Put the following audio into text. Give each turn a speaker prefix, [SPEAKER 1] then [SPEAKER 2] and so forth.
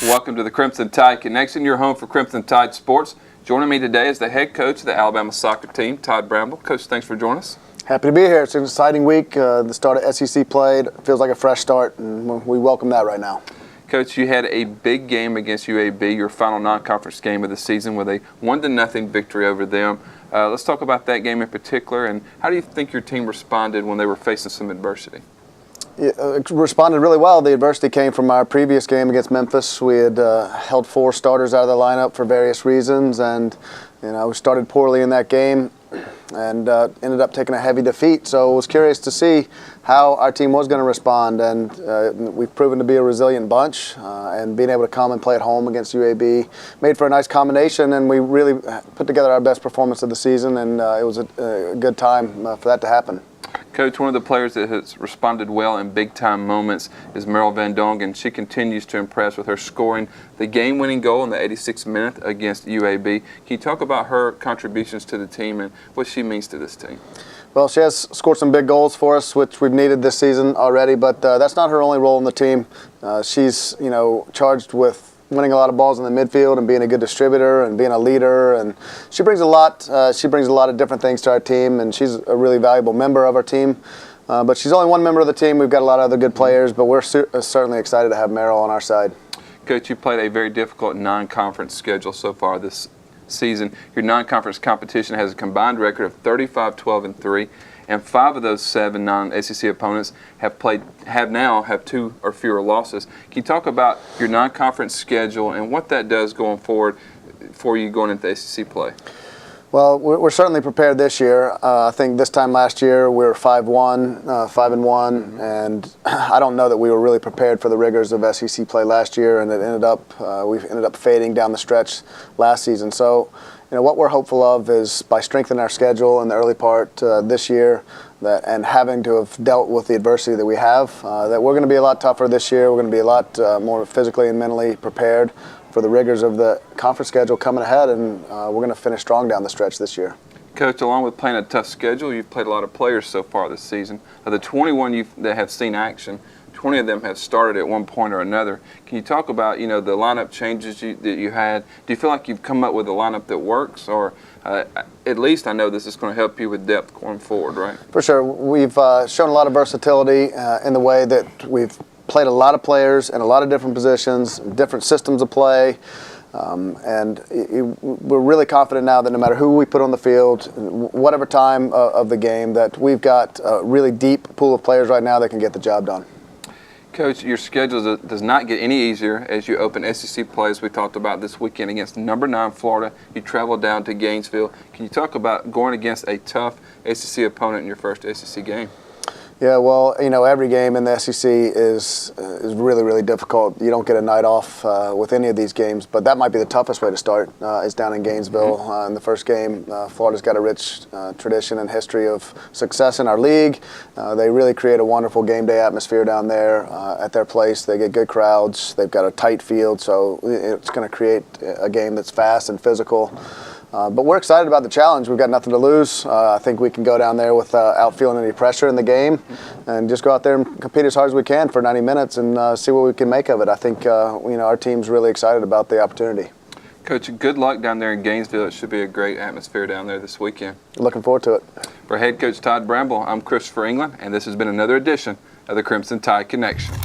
[SPEAKER 1] Welcome to the Crimson Tide Connection, your home for Crimson Tide sports. Joining me today is the head coach of the Alabama soccer team, Todd Bramble. Coach, thanks for joining us.
[SPEAKER 2] Happy to be here. It's an exciting week. The start of SEC play. It feels like a fresh start, and we welcome that right now.
[SPEAKER 1] Coach, you had a big game against UAB, your final non-conference game of the season with a 1-0 victory over them. Let's talk about that game in particular, and how do you think your team responded when they were facing some adversity?
[SPEAKER 2] It responded really well. The adversity came from our previous game against Memphis. We had held 4 starters out of the lineup for various reasons, and we started poorly in that game and ended up taking a heavy defeat. So I was curious to see how our team was going to respond, and we've proven to be a resilient bunch, and being able to come and play at home against UAB made for a nice combination, and we really put together our best performance of the season, and it was a good time for that to happen.
[SPEAKER 1] Coach, one of the players that has responded well in big-time moments is Meryl Van Dongen. She continues to impress with her scoring the game-winning goal in the 86th minute against UAB. Can you talk about her contributions to the team and what she means to this team?
[SPEAKER 2] Well, she has scored some big goals for us, which we've needed this season already, but that's not her only role in the team. She's, charged with winning a lot of balls in the midfield and being a good distributor and being a leader, and she brings a lot. She brings a lot of different things to our team, and she's a really valuable member of our team. But she's only one member of the team. We've got a lot of other good players, but we're certainly excited to have Meryl on our side.
[SPEAKER 1] Coach, you played a very difficult non-conference schedule so far this season. Your non-conference competition has a combined record of 35-12-3. And 5 of those 7 non-SEC opponents have 2 or fewer losses. Can you talk about your non-conference schedule and what that does going forward for you going into SEC play?
[SPEAKER 2] Well, we're certainly prepared this year. I think this time last year we were 5-1, and I don't know that we were really prepared for the rigors of SEC play last year, and we ended up fading down the stretch last season. So, what we're hopeful of is by strengthening our schedule in the early part this year, and having to have dealt with the adversity that we have, that we're going to be a lot tougher this year. We're going to be a lot more physically and mentally prepared for the rigors of the conference schedule coming ahead, and we're going to finish strong down the stretch this year.
[SPEAKER 1] Coach, along with playing a tough schedule, you've played a lot of players so far this season. Of the 21 that have seen action, 20 of them have started at one point or another. Can you talk about, the lineup changes that you had? Do you feel like you've come up with a lineup that works, or at least I know this is going to help you with depth going forward, right?
[SPEAKER 2] For sure. We've shown a lot of versatility in the way that we've played a lot of players in a lot of different positions, different systems of play. And we're really confident now that no matter who we put on the field, whatever time of the game, that we've got a really deep pool of players right now that can get the job done.
[SPEAKER 1] Coach, your schedule does not get any easier as you open SEC play, as we talked about this weekend against number 9 Florida. You travel down to Gainesville. Can you talk about going against a tough SEC opponent in your first SEC game?
[SPEAKER 2] Yeah, well, every game in the SEC is really, really difficult. You don't get a night off with any of these games, but that might be the toughest way to start, is down in Gainesville. In the first game, Florida's got a rich tradition and history of success in our league. They really create a wonderful game day atmosphere down there at their place. They get good crowds. They've got a tight field, so it's going to create a game that's fast and physical. But we're excited about the challenge. We've got nothing to lose. I think we can go down there without feeling any pressure in the game and just go out there and compete as hard as we can for 90 minutes and see what we can make of it. I think our team's really excited about the opportunity.
[SPEAKER 1] Coach, good luck down there in Gainesville. It should be a great atmosphere down there this weekend.
[SPEAKER 2] Looking forward to it.
[SPEAKER 1] For head coach Todd Bramble, I'm Christopher England, and this has been another edition of the Crimson Tide Connection.